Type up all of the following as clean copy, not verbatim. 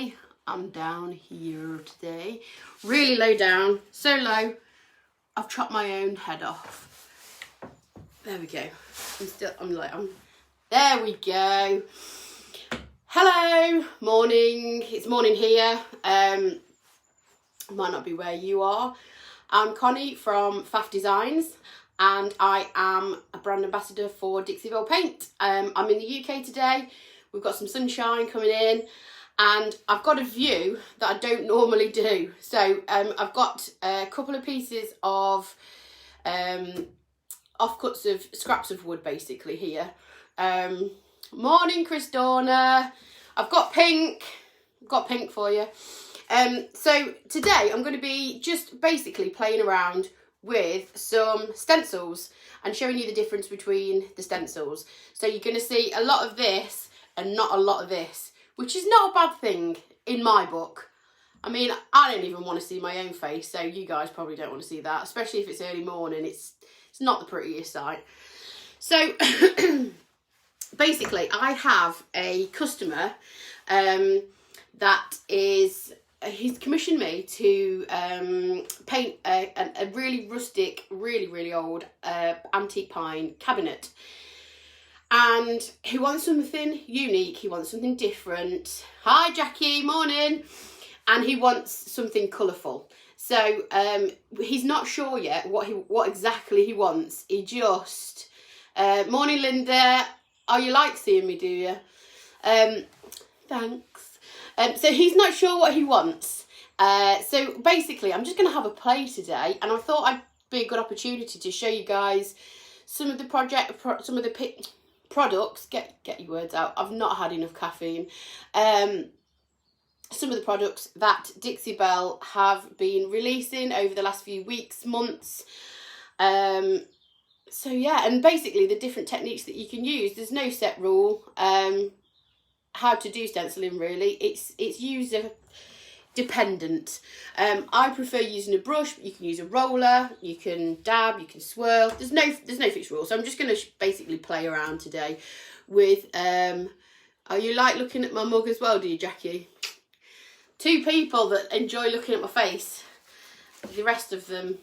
Hi, I'm down here today. Really low down, so low, I've chopped my own head off. There we go. There we go. Hello, morning. It's morning here. Might not be where you are. I'm Connie from Faff Designs, and I am a brand ambassador for Dixie Belle Paint. I'm in the UK today. We've got some sunshine coming in, and I've got a view that I don't normally do. So I've got a couple of pieces of offcuts of scraps of wood basically here. Morning, Chris Dorner. I've got pink for you. So today I'm going to be just basically playing around with some stencils and showing you the difference between the stencils. So you're going to see a lot of this and not a lot of this, which is not a bad thing in my book. I mean, I don't even want to see my own face, so you guys probably don't want to see that, especially if it's early morning. It's not the prettiest sight. So basically, I have a customer that is, he's commissioned me to paint a really rustic, really old antique pine cabinet. And he wants something unique, he wants something different. Hi Jackie, morning. And he wants something colourful. So he's not sure yet what exactly he wants. He just, morning Linda, oh you like seeing me, do you? Thanks. So he's not sure what he wants. So basically I'm just going to have a play today, and I thought I'd be a good opportunity to show you guys some of the products, get your words out, I've not had enough caffeine. Some of the products that Dixie Belle have been releasing over the last few weeks, months. So yeah, and basically the different techniques that you can use. There's no set rule how to do stenciling really. It's user dependent. I prefer using a brush. You can use a roller, you can dab, you can swirl. There's no fixed rule. So I'm just going to basically play around today with oh, you like looking at my mug as well, do you, Jackie? Two people that enjoy looking at my face. The rest of them,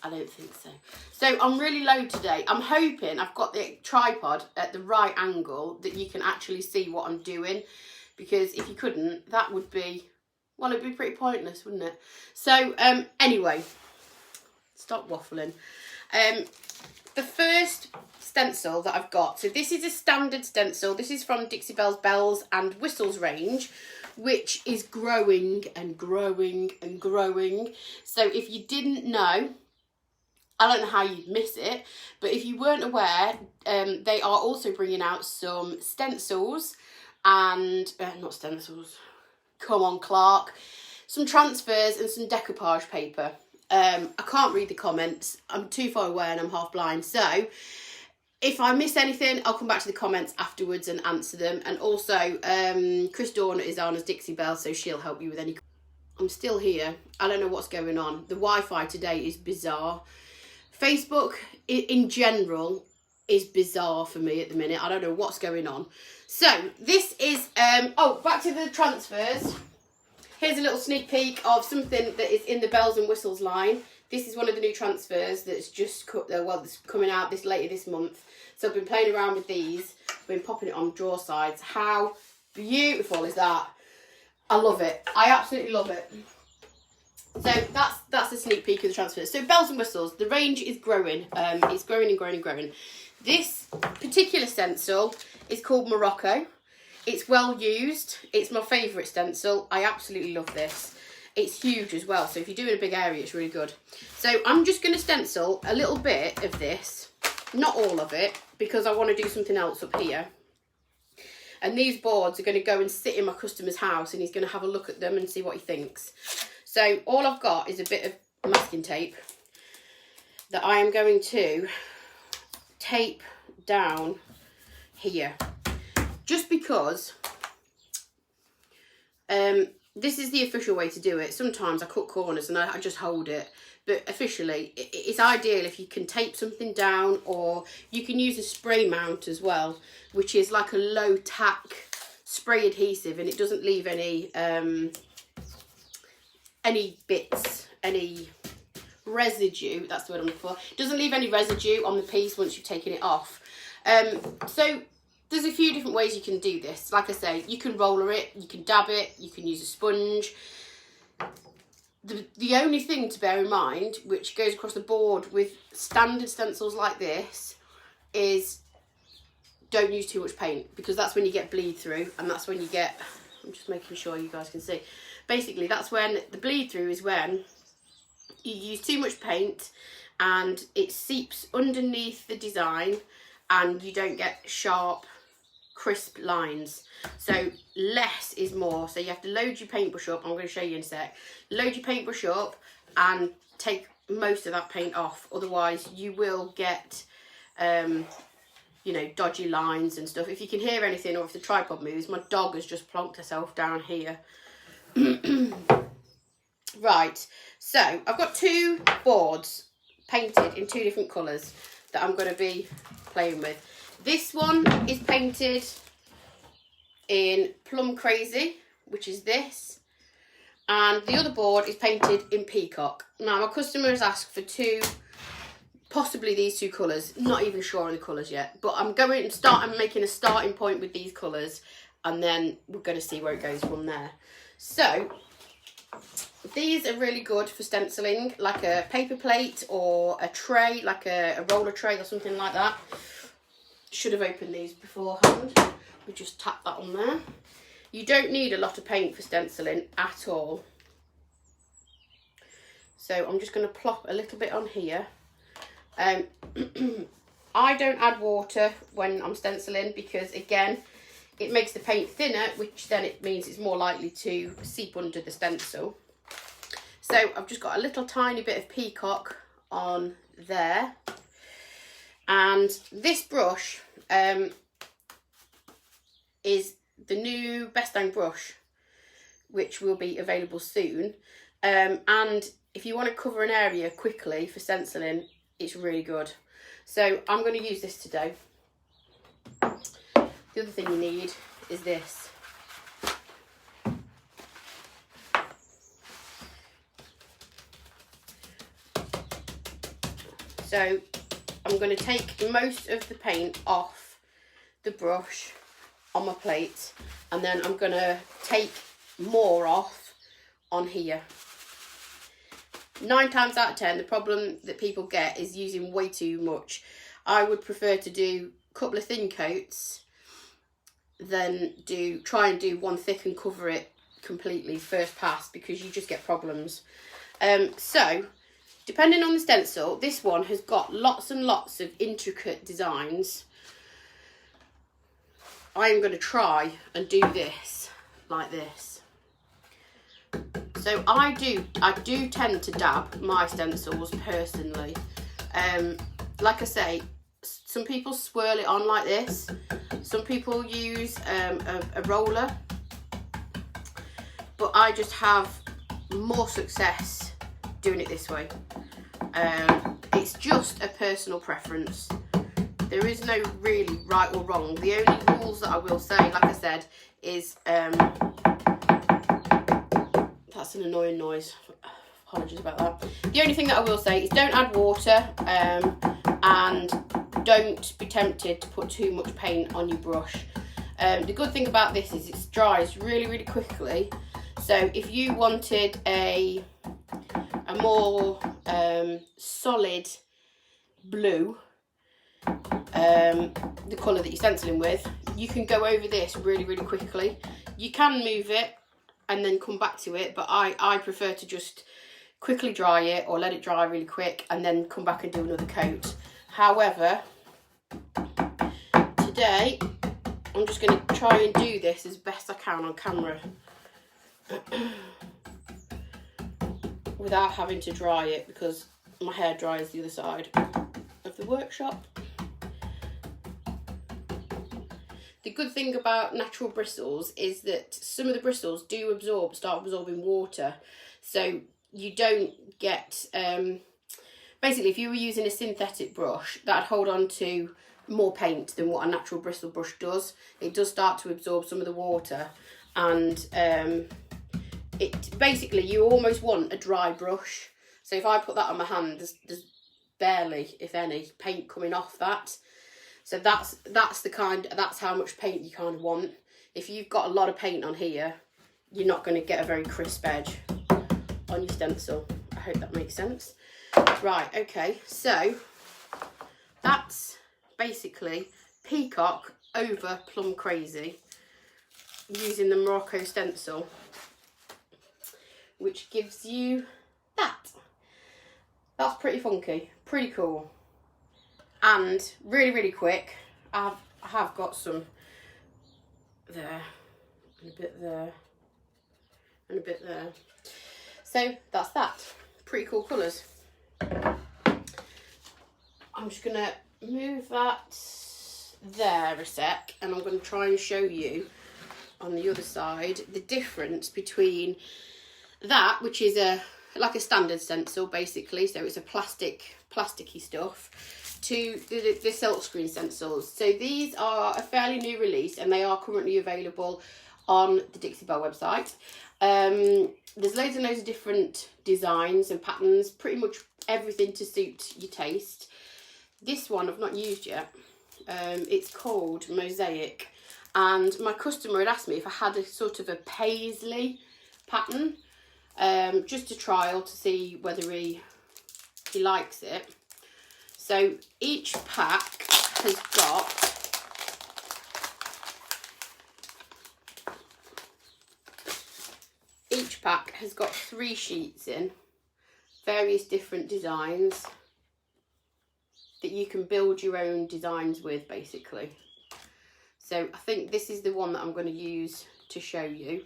I don't think so. So I'm really low today. I'm hoping I've got the tripod at the right angle that you can actually see what I'm doing, because if you couldn't, that would be, well, it'd be pretty pointless, wouldn't it? So anyway, stop waffling. The first stencil that I've got, so this is a standard stencil. This is from Dixie Belle's Bells and Whistles range, which is growing and growing and growing. So if you didn't know, I don't know how you'd miss it, but if you weren't aware, they are also bringing out some stencils and, not stencils, come on Clark, some transfers and some decoupage paper. I can't read the comments, I'm too far away and I'm half blind, so if I miss anything, I'll come back to the comments afterwards and answer them. And also, Chris Dorner is on as Dixie Belle, so she'll help you with any. I'm still here. I don't know what's going on. The Wi-Fi today is bizarre. Facebook, in general, is bizarre for me at the minute. I don't know what's going on. So, this is, oh, back to the transfers. Here's a little sneak peek of something that is in the Bells and Whistles line. This is one of the new transfers that's just, well, it's coming out later this month. So I've been playing around with these. I've been popping it on drawer sides. How beautiful is that? I love it. I absolutely love it. So that's a sneak peek of the transfers. So Bells and Whistles, the range is growing. It's growing and growing and growing. This particular stencil is called Morocco. It's well used. It's my favourite stencil. I absolutely love this. It's huge as well, so if you're doing a big area, it's really good. So I'm just going to stencil a little bit of this, not all of it, because I want to do something else up here. And these boards are going to go and sit in my customer's house, and he's going to have a look at them and see what he thinks. So all I've got is a bit of masking tape that I am going to tape down here, just because this is the official way to do it. Sometimes I cut corners and I just hold it, but officially it's ideal if you can tape something down, or you can use a spray mount as well, which is like a low tack spray adhesive, and it doesn't leave any bits, any residue, that's the word I'm looking for. It doesn't leave any residue on the piece once you've taken it off. So there's a few different ways you can do this. Like I say, you can roller it, you can dab it, you can use a sponge. The only thing to bear in mind, which goes across the board with standard stencils like this, is don't use too much paint, because that's when you get bleed through, and that's when you get, I'm just making sure you guys can see. Basically, that's when the bleed through is when you use too much paint and it seeps underneath the design and you don't get sharp, crisp lines. So less is more. So you have to load your paintbrush up. I'm going to show you in a sec. Load your paintbrush up and take most of that paint off. Otherwise you will get you know, dodgy lines and stuff. If you can hear anything, or if the tripod moves, my dog has just plonked herself down here. Right, so I've got 2 boards painted in 2 different colours that I'm going to be playing with. This one is painted in Plum Crazy, which is this, and the other board is painted in Peacock. Now, my customer has asked for 2, possibly these 2 colours, not even sure on the colours yet, but I'm going to start, I'm making a starting point with these colours, and then we're going to see where it goes from there. So these are really good for stenciling, like a paper plate or a tray, like a roller tray or something like that. Should have opened these beforehand. We just tap that on there. You don't need a lot of paint for stenciling at all. So I'm just going to plop a little bit on here. I don't add water when I'm stenciling because, again, it makes the paint thinner, which then it means it's more likely to seep under the stencil. So I've just got a little tiny bit of Peacock on there. And this brush is the new Best Dang brush, which will be available soon. And if you want to cover an area quickly for stenciling, it's really good. So I'm going to use this today. The other thing you need is this. So I'm going to take most of the paint off the brush on my plate, and then I'm going to take more off on here. 9 times out of 10, the problem that people get is using way too much. I would prefer to do a couple of thin coats, then try and do one thick and cover it completely first pass, because you just get problems. So depending on the stencil, this one has got lots and lots of intricate designs. I am going to try and do this like this. So I do tend to dab my stencils personally. Like I say, some people swirl it on like this. Some people use a roller. But I just have more success doing it this way. It's just a personal preference. There is no really right or wrong. The only rules that I will say, like I said, is that's an annoying noise. Apologies about that. The only thing that I will say is don't add water, and don't be tempted to put too much paint on your brush. The good thing about this is it dries really, really quickly. So if you wanted a more solid blue, the colour that you're stenciling with, you can go over this really, really quickly. You can move it and then come back to it, but I prefer to just quickly dry it, or let it dry really quick and then come back and do another coat. However, today I'm just going to try and do this as best I can on camera without having to dry it, because my hair dries the other side of the workshop. The good thing about natural bristles is that some of the bristles do start absorbing water, so you don't get basically, if you were using a synthetic brush, that'd hold on to more paint than what a natural bristle brush does. It does start to absorb some of the water, and it basically, you almost want a dry brush. So if I put that on my hand, there's barely, if any, paint coming off that. So that's how much paint you kind of want. If you've got a lot of paint on here, you're not going to get a very crisp edge on your stencil. I hope that makes sense. Right, okay, so that's basically Peacock over Plum Crazy using the Morocco stencil, which gives you that. That's pretty funky, pretty cool, and really, really quick. I have got some there, and a bit there, and a bit there. So that's that. Pretty cool colours. I'm just gonna move that there a sec, and I'm going to try and show you on the other side the difference between that, which is like a standard stencil basically, so it's a plasticky stuff, to the Silkscreen Stencils. So these are a fairly new release, and they are currently available on the Dixie Belle website. There's loads and loads of different designs and patterns, pretty much everything to suit your taste. This one I've not used yet. It's called Mosaic, and my customer had asked me if I had a sort of a paisley pattern, just a trial to see whether he likes it. So each pack has got three sheets in, various different designs that you can build your own designs with basically. So I think this is the one that I'm going to use to show you.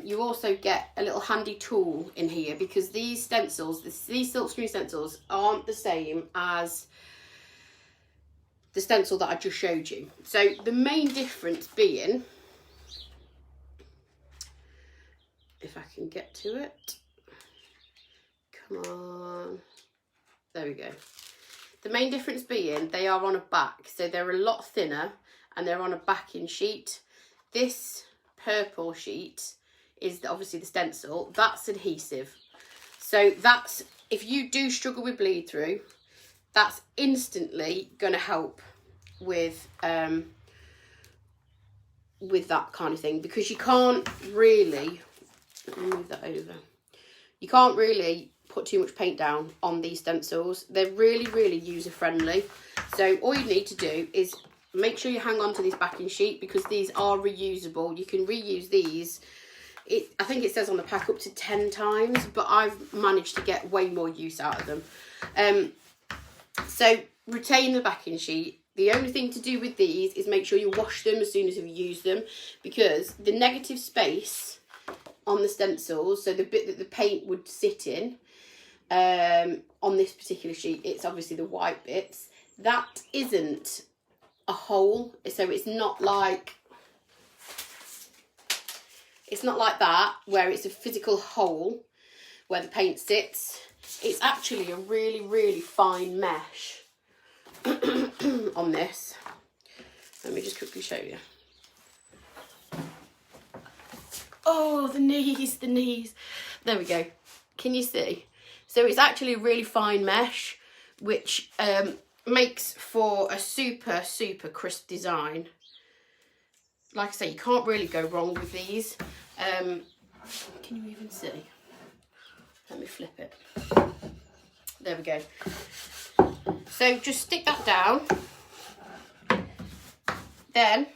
You also get a little handy tool in here, because these stencils, these Silkscreen stencils, aren't the same as the stencil that I just showed you. So the main difference being, if I can get to it, come on, there we go. The main difference being they are on a back, so they're a lot thinner and they're on a backing sheet. This purple sheet is obviously the stencil, that's adhesive. So that's, if you do struggle with bleed through, that's instantly going to help with that kind of thing, because you can't really, let me move that over, you can't really put too much paint down on these stencils. They're really, really user friendly. So all you need to do is make sure you hang on to this backing sheet, because these are reusable. You can reuse these. I think it says on the pack up to 10 times, but I've managed to get way more use out of them. So retain the backing sheet. The only thing to do with these is make sure you wash them as soon as you've used them, because the negative space on the stencils, so the bit that the paint would sit in, on this particular sheet, it's obviously the white bits, that isn't a hole, so it's not like that where it's a physical hole where the paint sits. It's actually a really, really fine mesh on this. Let me just quickly show you. Oh, the knees. There we go. Can you see? So it's actually a really fine mesh, which makes for a super, super crisp design. Like I say, you can't really go wrong with these. Can you even see? Let me flip it. There we go. So just stick that down. Then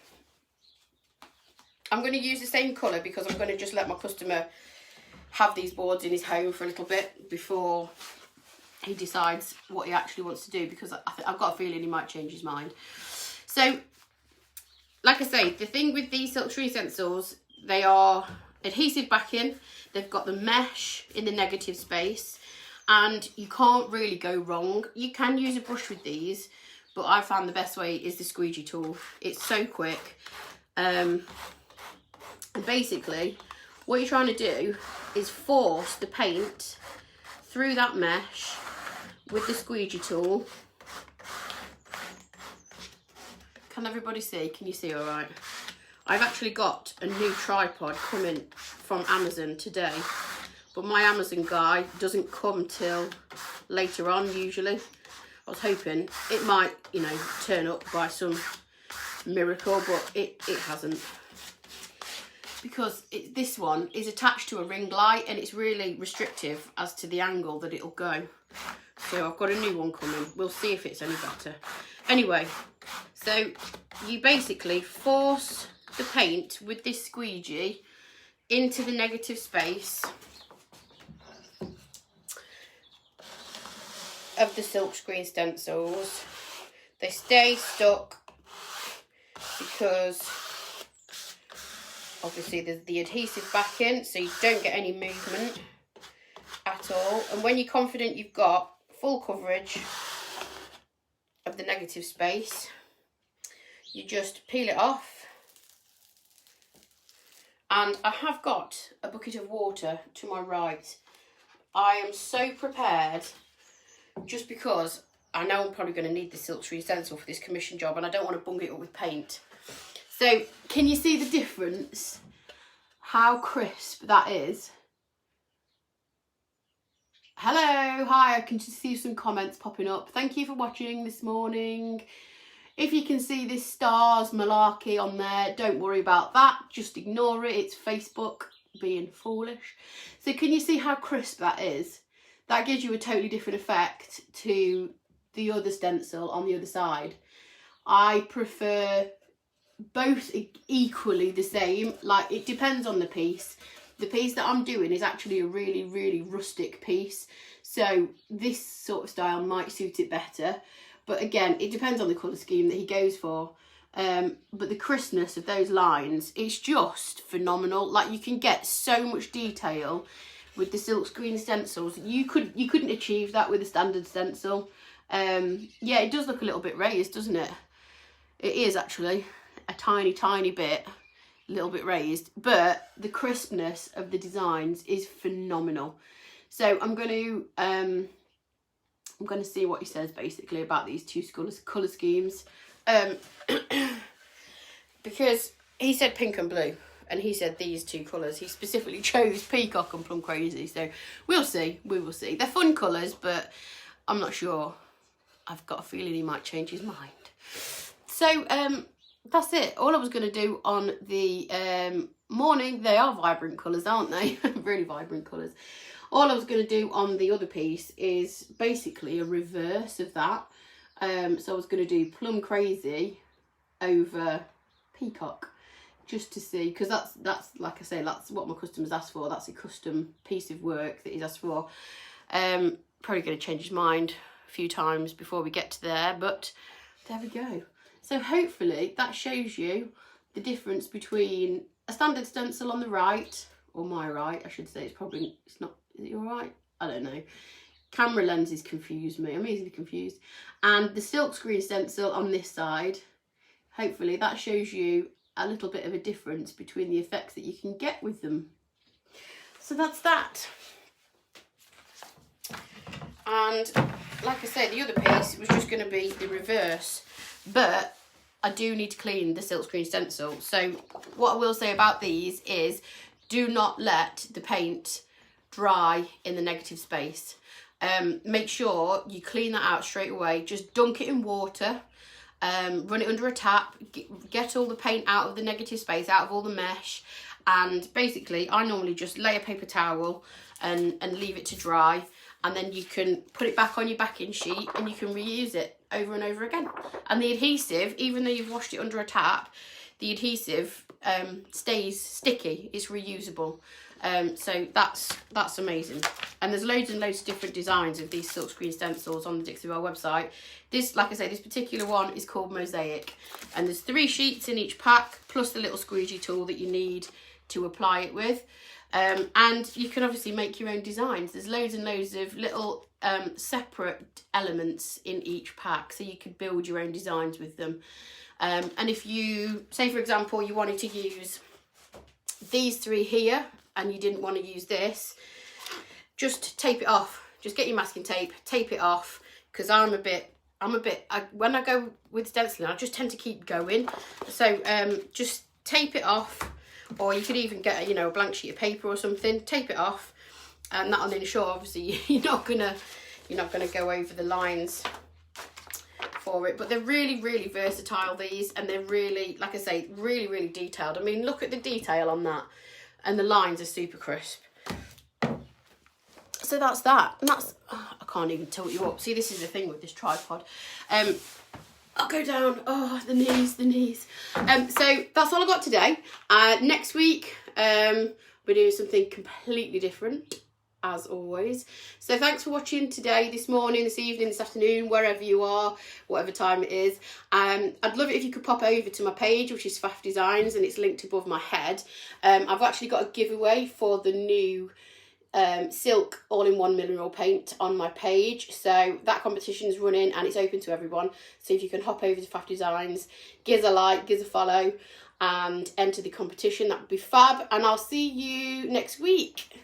I'm going to use the same colour, because I'm going to just let my customer have these boards in his home for a little bit before he decides what he actually wants to do, because I've got a feeling he might change his mind. So, like I say, the thing with these Silkscreen stencils, they are adhesive backing, they've got the mesh in the negative space, and you can't really go wrong. You can use a brush with these, but I found the best way is the squeegee tool. It's so quick. And basically, what you're trying to do is force the paint through that mesh with the squeegee tool Can everybody see? Can you see all right? I've actually got a new tripod coming from Amazon today, but my Amazon guy doesn't come till later on usually. I was hoping it might, you know, turn up by some miracle, but it hasn't. Because this one is attached to a ring light and it's really restrictive as to the angle that it'll go. So I've got a new one coming. We'll see if it's any better. Anyway, so you basically force the paint with this squeegee into the negative space of the Silkscreen stencils. They stay stuck because obviously there's the adhesive backing, so you don't get any movement at all. And when you're confident you've got full coverage of the negative space, you just peel it off. And I have got a bucket of water to my right. I am so prepared, just because I know I'm probably going to need the Silkscreen stencil for this commission job and I don't want to bung it up with paint. So can you see the difference? How crisp that is? Hello, hi, I can just see some comments popping up. Thank you for watching this morning. If you can see this stars malarkey on there, don't worry about that. Just ignore it. It's Facebook being foolish. So can you see how crisp that is? That gives you a totally different effect to the other stencil on the other side. I prefer both equally the same. Like, it depends on the piece. The piece that I'm doing is actually a really, really rustic piece. So this sort of style might suit it better. But again, it depends on the colour scheme that he goes for. But the crispness of those lines, it's just phenomenal. Like, you can get so much detail with the Silkscreen stencils. You couldn't achieve that with a standard stencil. Yeah, it does look a little bit raised, doesn't it? It is actually a tiny, tiny bit, a little bit raised. But the crispness of the designs is phenomenal. So I'm going to see what he says basically about these two colour schemes. Because he said pink and blue, and he said these two colours. He specifically chose Peacock and Plum Crazy, so we'll see, we will see. They're fun colours, but I'm not sure. I've got a feeling he might change his mind. So that's it. All I was going to do on the morning, they are vibrant colours, aren't they? Really vibrant colours. All I was going to do on the other piece is basically a reverse of that. So I was going to do Plum Crazy over Peacock, just to see, because that's like I say, that's what my customers asked for. That's a custom piece of work that he's asked for. Probably going to change his mind a few times before we get to there, but there we go. So hopefully that shows you the difference between a standard stencil on the right, or my right, I should say. It's not. Is it all right? I don't know. Camera lenses confuse me. I'm easily confused. And the Silkscreen stencil on this side, hopefully that shows you a little bit of a difference between the effects that you can get with them. So that's that. And like I say, the other piece was just going to be the reverse, but I do need to clean the Silkscreen stencil. So what I will say about these is, do not let the paint dry in the negative space. Make sure you clean that out straight away. Just dunk it in water, run it under a tap, get all the paint out of the negative space, out of all the mesh, and basically I normally just lay a paper towel and leave it to dry, and then you can put it back on your backing sheet and you can reuse it over and over again. And the adhesive, even though you've washed it under a tap, the adhesive stays sticky, it's reusable. So that's amazing. And there's loads and loads of different designs of these Silkscreen stencils on the Dixie Belle website. This, like I say, this particular one is called Mosaic, and there's 3 sheets in each pack, plus the little squeegee tool that you need to apply it with. And you can obviously make your own designs. There's loads and loads of little separate elements in each pack, so you could build your own designs with them. And if you, say for example, you wanted to use these 3 here, and you didn't want to use this, just tape it off. Just get your masking tape, tape it off, because I'm a bit when I go with stenciling, I just tend to keep going. So just tape it off, or you could even get a blank sheet of paper or something, tape it off, and that'll ensure obviously you're not gonna go over the lines for it. But they're really, really versatile, these, and they're really, like I say, really, really detailed. I mean, look at the detail on that, and the lines are super crisp. So that's that, and that's, oh, I can't even tilt you up. See, this is the thing with this tripod. I'll go down, oh, the knees. So that's all I got today. Next week, we're doing something completely different, as always. So thanks for watching today, this morning, this evening, this afternoon, wherever you are, whatever time it is. I'd love it if you could pop over to my page, which is Faff Designs, and it's linked above my head. I've actually got a giveaway for the new Silk all-in-one mineral paint on my page, so that competition is running and it's open to everyone. So if you can hop over to Faff Designs, give us a like, give us a follow, and enter the competition, that would be fab. And I'll see you next week.